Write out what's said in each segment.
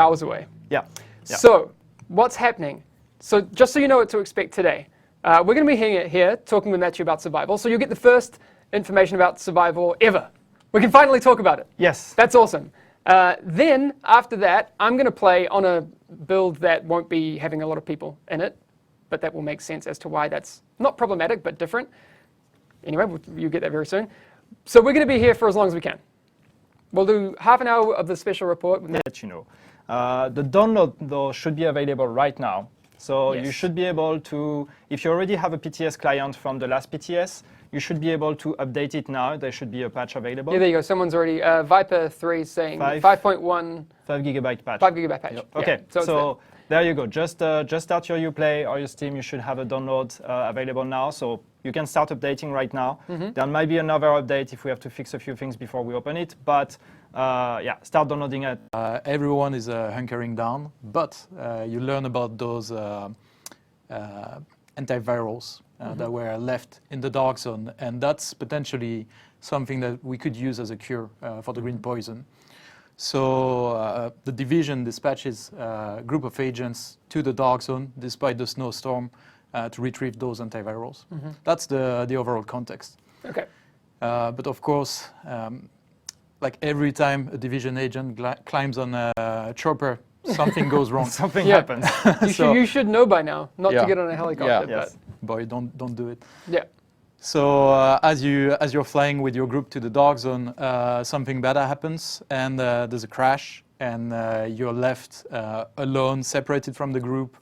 hours away. Yeah. So what's happening? So just so you know what to expect today, we're going to be here talking with Matthew about survival. So you'll get the first information about survival ever. We can finally talk about it. Yes. That's awesome. Then after that, I'm going to play on a build that won't be having a lot of people in it, but that will make sense as to why that's not problematic, but different. Anyway, you'll get that very soon. So we're going to be here for as long as we can. We'll do half an hour of the special report. Let you know. The download, though, should be available right now. So you should be able to, if you already have a PTS client from the last PTS, you should be able to update it now. There should be a patch available. Yeah, there you go. Someone's already, Viper 3 saying 5.1. 5 gigabyte patch. 5 gigabyte patch. Yep. Okay, yeah, so there you go. Just start your Uplay or your Steam. You should have a download available now. So you can start updating right now. There might be another update if we have to fix a few things before we open it. But yeah, start downloading it. Everyone is hunkering down, but you learn about those antivirals that were left in the dark zone, and that's potentially something that we could use as a cure for the green poison. So the division dispatches a group of agents to the dark zone despite the snowstorm to retrieve those antivirals. That's the overall context. Okay. But of course, like every time a division agent climbs on a chopper, something goes wrong. Something happens. You should know by now not to get on a helicopter. Yeah, boy, don't do it. Yeah. So as you're flying with your group to the dark zone, something bad happens, and there's a crash, and you're left alone, separated from the group,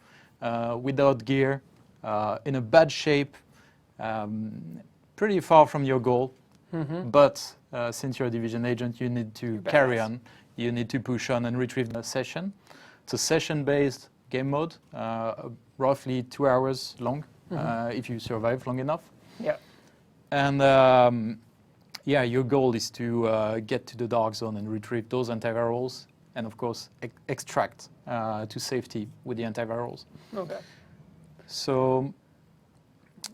without gear, in a bad shape, pretty far from your goal. But since you're a division agent, you need to carry on. You need to push on and retrieve the session. It's a session-based game mode, roughly 2 hours long, if you survive long enough. Yeah. And yeah, your goal is to get to the dark zone and retrieve those antivirals, and of course extract to safety with the antivirals. Okay. So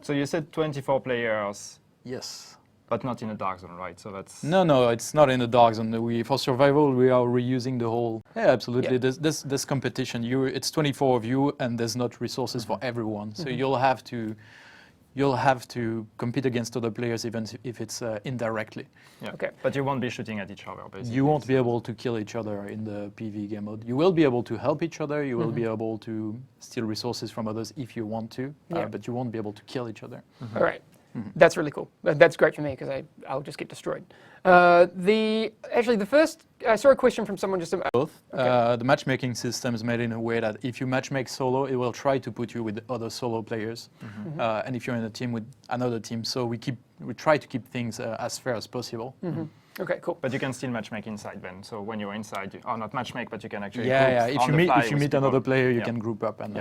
you said 24 players. Yes. But not in a dark zone, right? So that's no, it's not in the dark zone. For survival, we are reusing the whole. Yeah, absolutely. Yeah. There's competition. It's 24 of you, and there's not resources for everyone. So you'll have to compete against other players, even if it's indirectly. Yeah. Okay. But you won't be shooting at each other, basically. You won't be able to kill each other in the PvE game mode. You will be able to help each other. You will be able to steal resources from others if you want to, but you won't be able to kill each other. All right. That's really cool. That's great for me because I'll just get destroyed. Actually, the first, I saw a question from someone just about... Both. Okay. The matchmaking system is made in a way that if you matchmake solo, it will try to put you with other solo players. And if you're in a team with another team, so we try to keep things as fair as possible. Okay, cool. But you can still matchmake inside then. So when you're inside, or not matchmake, but you can actually If you meet another player, you can group up and.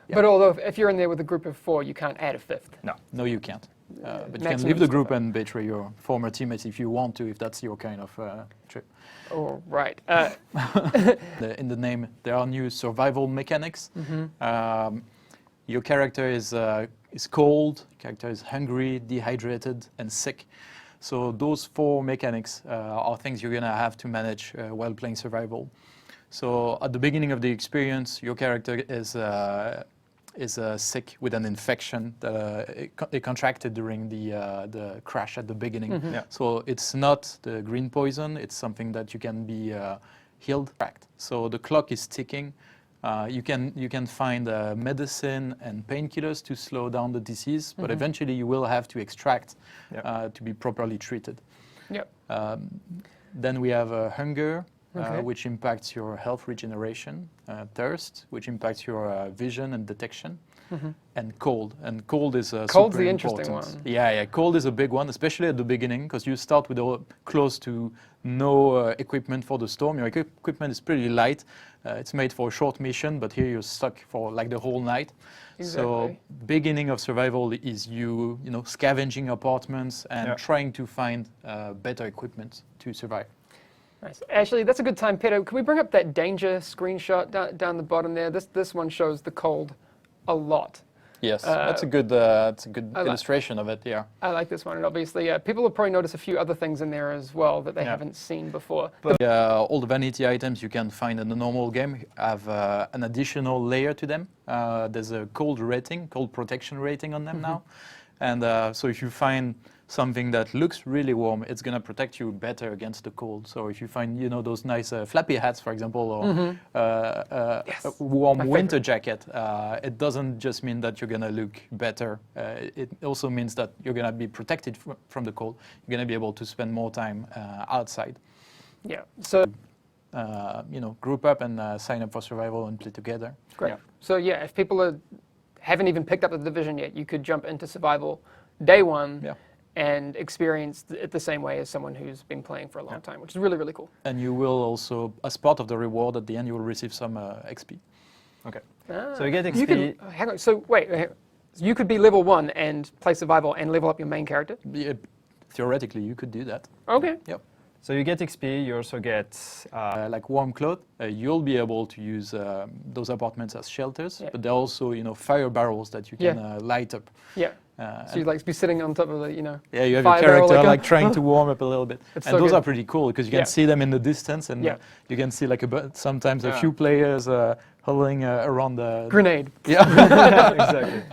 But although if you're in there with a group of 4, you can't add a 5th. No, you can't. But you can leave the group and betray your former teammates if you want to, if that's your kind of trip. Oh, right. In the name, there are new survival mechanics. Your character is cold, character is hungry, dehydrated, and sick. So those 4 mechanics are things you're going to have to manage while playing survival. So at the beginning of the experience, your character is sick with an infection that it contracted during the crash at the beginning. So it's not the green poison, it's something that you can be healed. So the clock is ticking. You can find medicine and painkillers to slow down the disease, but eventually you will have to extract to be properly treated. Then we have hunger, which impacts your health regeneration, thirst, which impacts your vision and detection, and cold. And cold is Cold's the interesting one. Yeah, cold is a big one, especially at the beginning, because you start with close to no equipment for the storm. Your equipment is pretty light. It's made for a short mission, but here you're stuck for like the whole night. Exactly. So beginning of survival is you scavenging apartments and trying to find better equipment to survive. Nice. Actually, that's a good time, Peter. Can we bring up that danger screenshot down the bottom there? This one shows the cold a lot. Yes, that's a good illustration of it. Yeah. I like this one, and obviously people will probably notice a few other things in there as well that they haven't seen before. But all the vanity items you can find in the normal game have an additional layer to them. There's a cold protection rating on them now, and so if you find something that looks really warm, it's going to protect you better against the cold. So if you find, those nice flappy hats, for example, or a warm winter jacket, it doesn't just mean that you're going to look better. It also means that you're going to be protected from the cold. You're going to be able to spend more time outside. Yeah. So, group up and sign up for survival and play together. Great. Yeah. So yeah, if people haven't even picked up the division yet, you could jump into survival day one. Yeah. And experience it the same way as someone who's been playing for a long time, which is really, really cool. And you will also, as part of the reward at the end, you will receive some XP. Okay. So you get XP. You can, hang on. So wait, you could be level 1 and play survival and level up your main character? Yeah, theoretically, you could do that. Okay. Yep. So you get XP, you also get... like warm clothes, you'll be able to use those apartments as shelters, but there are also, fire barrels that you can light up. Yeah. So you like be sitting on top of the, Yeah, you have fire your character barrel, like trying to warm up a little bit. It's and so those good. are pretty cool because you can see them in the distance and you can see like sometimes a few players huddling around the... Grenade. Yeah. Exactly.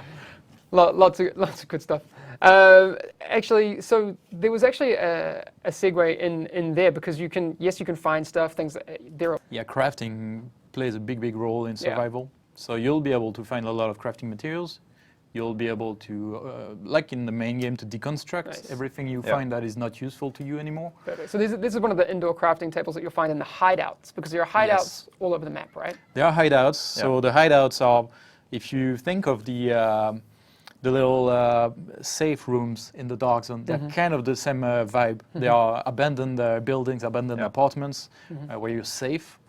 Lots of good stuff. Actually, so there was actually a segue in there because you can find stuff, things that there are. Yeah, crafting plays a big role in survival. So you'll be able to find a lot of crafting materials. You'll be able to, like in the main game, to deconstruct everything you find that is not useful to you anymore. Perfect. So this is one of the indoor crafting tables that you'll find in the hideouts, because there are hideouts all over the map, right? There are hideouts. So the hideouts are, if you think of the little safe rooms in the dark zone, they're kind of the same vibe. They are abandoned buildings, abandoned apartments where you're safe.